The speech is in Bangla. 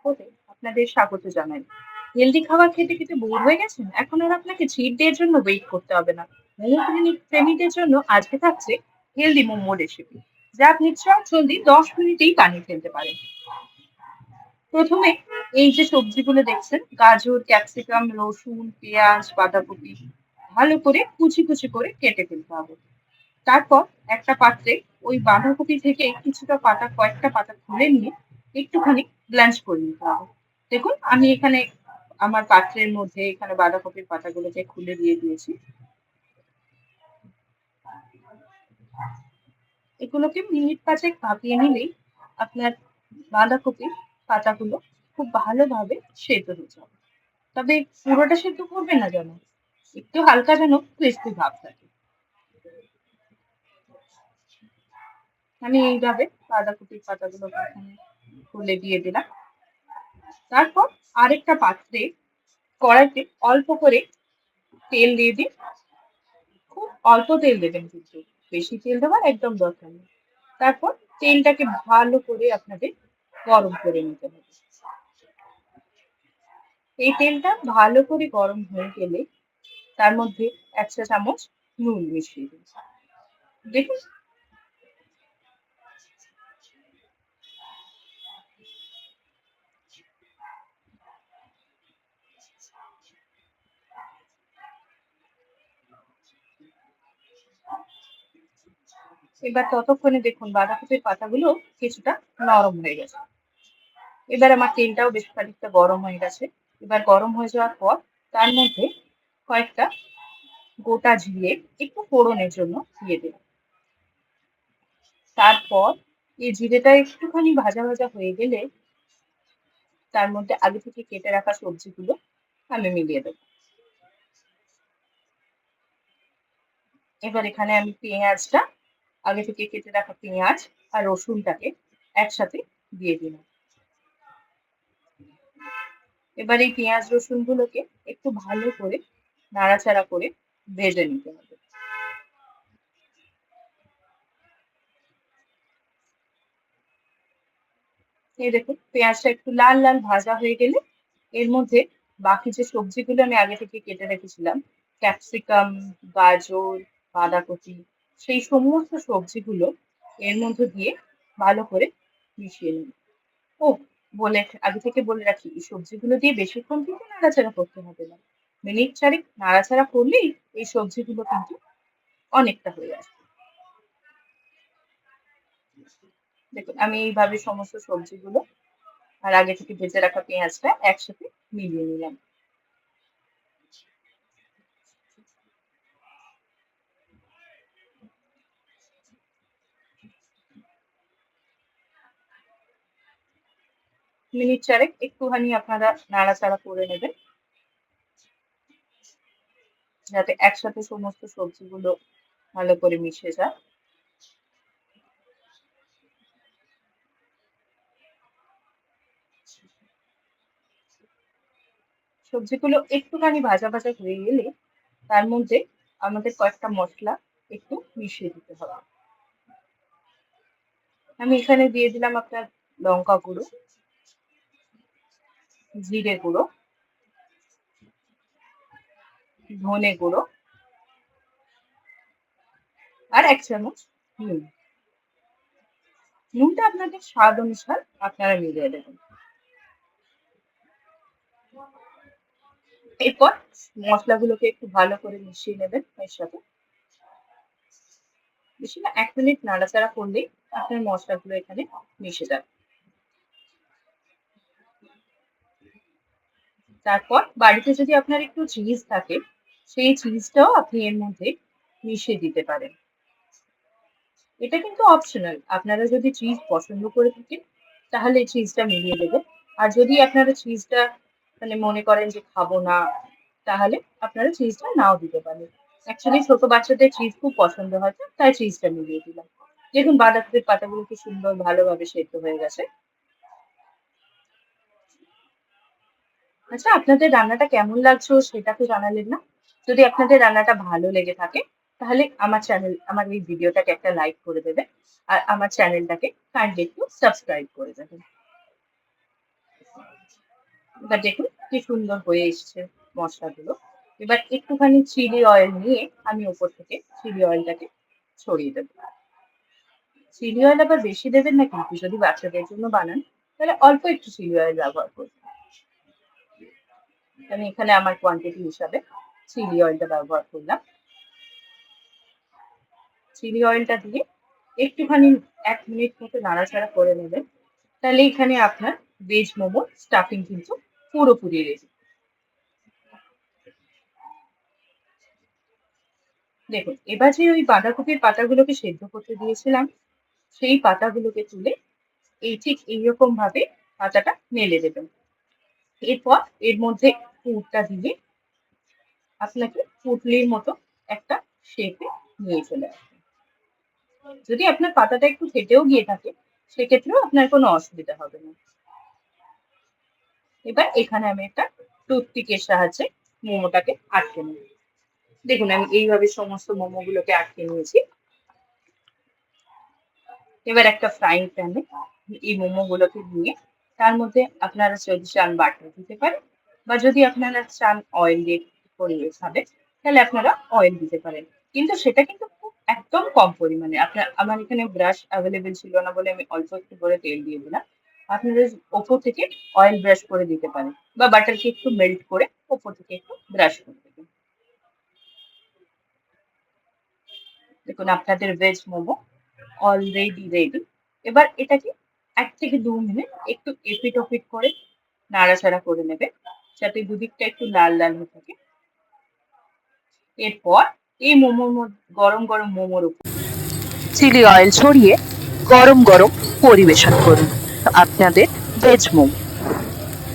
পর্বে আপনাদের স্বাগত জানাই। হেলদি খাবার খেতে খেতে বোর হয়ে গেছেন? এখন আর আপনাকে চিট ডে এর জন্য ওয়েট করতে হবে না। মোমো প্রেমীদের জন্য আজকে থাকছে হেলদি মোমো রেসিপি, যা আপনি চটজলদি 10 মিনিটেই বানিয়ে ফেলতে পারেন। প্রথমে এই যে সবজিগুলো দেখছেন, গাজর, ক্যাপসিকাম, রসুন, পেঁয়াজ, বাঁধাকপি ভালো করে কুচি কুচি করে কেটে ফেলতে হবে। তারপর একটা পাত্রে ওই বাঁধাকপি থেকে কিছুটা পাতা, কয়েকটা পাতা তুলে নিয়ে একটুখানি ব্ল্যান্চ করে নিতে হবে। দেখুন আমি এখানে আমার পাত্রের মধ্যে এখানে বাঁধাকপির পাতাগুলোকে খুলে দিয়ে দিয়েছি। এগুলোকে মিনিট ৫ ভাপিয়ে নিলেই আপনার বাঁধাকপির পাতাগুলো খুব ভালোভাবে সেদ্ধ হয়ে যাবে। তবে পুরোটা সেদ্ধ করবেন না যেন, একটু হালকা যেন ক্রিস্পি ভাব থাকে। আমি এইভাবে বাঁধাকপির পাতাগুলোকে এখানে খুলে দিয়ে দিলাম। তারপর আরেকটা পাত্রে কড়াইতে অল্প করে তেল দিয়ে দিন। খুব অল্প তেল দেবেন কিন্তু, বেশি তেল দেওয়ার একদম দরকার নেই। তারপর তেলটাকে ভালো করে আপনাদের গরম করে নিতে হবে। এই তেলটা ভালো করে গরম হয়ে গেলে তার মধ্যে ১ চা চামচ নুন মিশিয়ে দিন। দেখুন এবার ততক্ষণে দেখুন বাঁধাকপির পাতাগুলো কিছুটা নরম হয়ে গেছে। এবার আমার তেলটাও বেশ খানিকটা গরম হয়ে গেছে। এবার গরম হয়ে যাওয়ার পর তার মধ্যে কয়েকটা গোটা জিরে একটু ফোড়নের জন্য দিয়ে দিন। তারপর এই জিরেটা একটুখানি ভাজা ভাজা হয়ে গেলে তার মধ্যে আগে থেকে কেটে রাখা সবজিগুলো আমি মিলিয়ে দেবো। এবার এখানে আমি পেঁয়াজটা, আগে থেকে কেটে রাখা পেঁয়াজ আর রসুনটাকে একসাথে দিয়ে দিলাম। এবার এই পেঁয়াজ রসুনগুলোকে একটু ভালো করে নাড়াচাড়া করে ভেজে নিতে হবে। এই দেখুন পেঁয়াজটা একটু লাল লাল ভাজা হয়ে গেলে এর মধ্যে বাকি যে সবজিগুলো আমি আগে থেকে কেটে রেখেছিলাম, ক্যাপসিকাম, গাজর, বাঁধাকপি, সেই সমস্ত সবজিগুলো এর মধ্যে দিয়ে ভালো করে মিশিয়ে নিন। ও, আগে থেকে বলে রাখি, এই সবজিগুলো দিয়ে বেশিক্ষণ কিন্তু নাড়াচাড়া করতে হবে না। মিনিট ৪ নাড়াচাড়া করলেই এই সবজিগুলো কিন্তু অনেকটা হয়ে আসবে। দেখুন আমি এইভাবে সমস্ত সবজিগুলো আর আগে থেকে ভেজে রাখা পেঁয়াজটা একসাথে মিলিয়ে নিলাম। মিনিট ৪ একটুখানি আপনারা নাড়াচাড়া করে নেবেন, যাতে একসাথে সমস্ত সবজিগুলো ভালো করে মিশে যায়। সবজিগুলো একটুখানি ভাজা ভাজা হয়ে গেলে তার মধ্যে আমাদের কয়েকটা মশলা একটু মিশিয়ে দিতে হবে। আমি এখানে দিয়ে দিলাম আপনার লঙ্কা গুঁড়ো, জিরে গুঁড়ো, ধনে গুঁড়ো আর ১ চামচ নুন। নুনটা আপনাদের স্বাদ অনুসার আপনারা মিলিয়ে দেবেন। এরপর মশলাগুলোকে একটু ভালো করে মিশিয়ে নেবেন এর সাথে। বেশি না, ১ মিনিট নাড়াচাড়া করলেই আপনার মশলাগুলো এখানে মিশে যাবে। তারপর বাড়িতে যদি আপনার একটু চিজ থাকে, সেই চিজটাও আপনি এর মধ্যে মিশিয়ে দিতে পারেন। এটা কিন্তু অপশনাল। আপনারা যদি চিজ পছন্দ করে থাকেন তাহলে চিজটা মিলিয়ে দেবেন। আর যদি আপনারা চিজটা মানে মনে করেন যে খাবো না, তাহলে আপনারা চিজটা নাও দিতে পারেন। অ্যাকচুয়ালি ছোট বাচ্চাদের চিজ খুব পছন্দ হয় তো, তাই চিজটা মিলিয়ে দিলাম। দেখুন বাঁধাকপির পাতাগুলো কি সুন্দর ভালোভাবে সেদ্ধ হয়ে গেছে। আচ্ছা, আপনাদের রান্নাটা কেমন লাগছো সেটা তো জানালেন না। যদি আপনাদের রান্নাটা ভালো লেগে থাকে তাহলে আমার এই ভিডিওটাকে একটা লাইক করে দেবেন। আর আমার চ্যানেলটাকে কাইন্ডলি একটু সাবস্ক্রাইব করে দেবেন। এবার দেখুন কি সুন্দর হয়ে এসছে মশলাগুলো। এবার একটুখানি চিলি অয়েল নিয়ে আমি ওপর থেকে চিলি অয়েলটাকে ছড়িয়ে দেবো। চিলি অয়েল আবার বেশি দেবেন না কিন্তু, যদি বাচ্চাদের জন্য বানান তাহলে অল্প একটু চিলি অয়েল ব্যবহার করবেন। আমি এখানে আমার কোয়ান্টিটি হিসাবে চিলি অয়েলটা ব্যবহার করলাম। চিলি অয়েলটা দিয়ে একটুখানি 1 মিনিট মতো নাড়াচাড়া করে নেবেন। তাহলে এখানে আপনার ভেজ মোমো স্টাফিং কিন্তু পুরোপুরি রেডি। দেখুন এবার যে ওই বাঁধাকপির পাতাগুলোকে সেদ্ধ করতে দিয়েছিলাম, সেই পাতাগুলোকে তুলে এই ঠিক এইরকম ভাবে পাতাটা মেলে দেবেন। এরপর এর মধ্যে পুরটা দিয়ে আপনাকে পুটলির মতো একটা শেপে নিয়ে চলে আসবে। যদি আপনার পাতাটা একটু ফেটেও গিয়ে থাকে সেক্ষেত্রেও আপনার কোনো অসুবিধা হবে না। এবার এখানে আমি একটা টুথপিকের সাহায্যে মোমোটাকে আটকে নেব। দেখুন আমি এইভাবে সমস্ত মোমোগুলোকে আটকে নিয়েছি। এবার একটা ফ্রাইং প্যানে এই মোমোগুলোকে দিয়ে তার মধ্যে আপনারা যদি চান বাটার দিতে পারেন, বা যদি আপনারা চান অয়েল দিয়ে করে খাবেন তাহলে আপনারা অয়েল দিতে পারেন। কিন্তু সেটা কিন্তু একদম কম পরিমাণে। আমার এখানে ব্রাশ অ্যাভেলেবেল ছিল না বলে আমি অল্প একটু করে তেল দিয়ে দিলাম। আপনারা ওপর থেকে অয়েল ব্রাশ করে দিতে পারেন, বা বাটারকে একটু মেল্ট করে ওপর থেকে একটু ব্রাশ করে দেবেন। দেখুন আপনাদের ভেজ মোমো অলরেডি রেডি। এবার এটাকে 1 থেকে 2 মিনিট একটু এপিট ওপিট করে নাড়াচাড়া করে নেবে, যাতে দুদিকটা একটু লাল লাল হয়ে থাকে। এরপর এই গরম গরম মোমোর উপর চিলি অয়েল ছড়িয়ে গরম গরম পরিবেশন করুন আপনাদের ভেজ মোমো।